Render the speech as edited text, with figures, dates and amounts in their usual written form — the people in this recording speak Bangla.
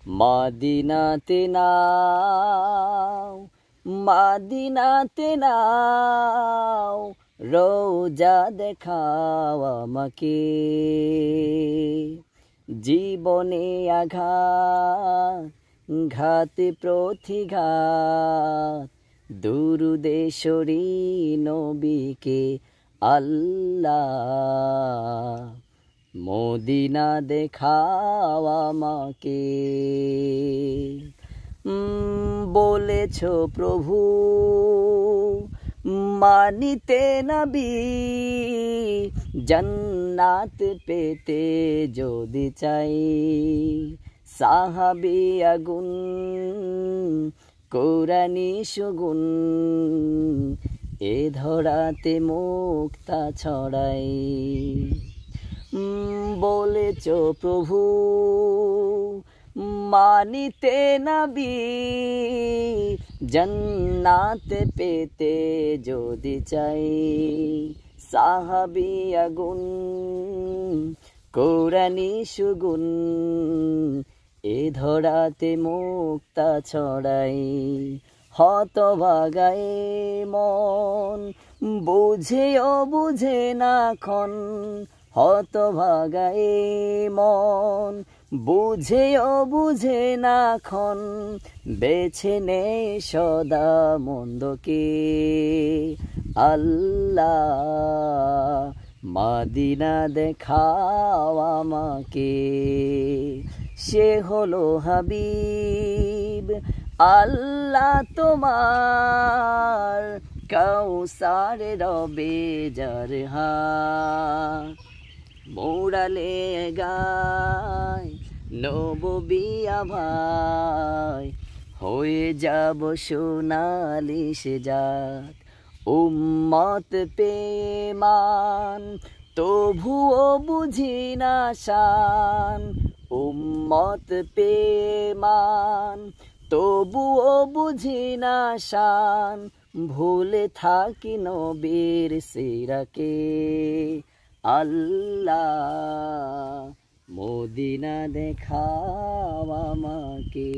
মদিনাতে নাও মদিনাতে নাও রোজা দেখাও আমাকে জীবনে আঘাত ঘাতে প্রতিঘাত দুরুদে শরী নবীকে আল্লাহ মদিনা দেখাও আমাকে বলেছ প্রভু মানিতে নবী জান্নাত পেতে যদি চাই সাহাবী আগুন কোরআনী সুগুন এ ধরাতে মুক্তা ছড়াই বলেছ প্রভু মানিতে নবী জান্নাত পেতে যদি চাই সাহাবী আগুন কোরআনী সুগুন এ ধরাতে মুক্তা ছড়াই হতভাগায় মন বুঝেও বুঝে না খন হতভাগায় মন বুঝেও বুঝে না খন বেছে নে সদা মন্দকে আল্লাহ মদিনা দেখাও আমাকে সে হলো হাবিব আল্লাহ তোমার কাউসার রবে যার হাত মোড়ালে গায় নববিয়া ভাই হয়ে যাব সোনালি সে জাত উম্মত পেমান তবুও বুঝি না শান উম্মত পেমান তবুও বুঝি না শান ভুলে থাকি নবীর সিরাকে আল্লাহ মদিনা দেখাও আমাকে।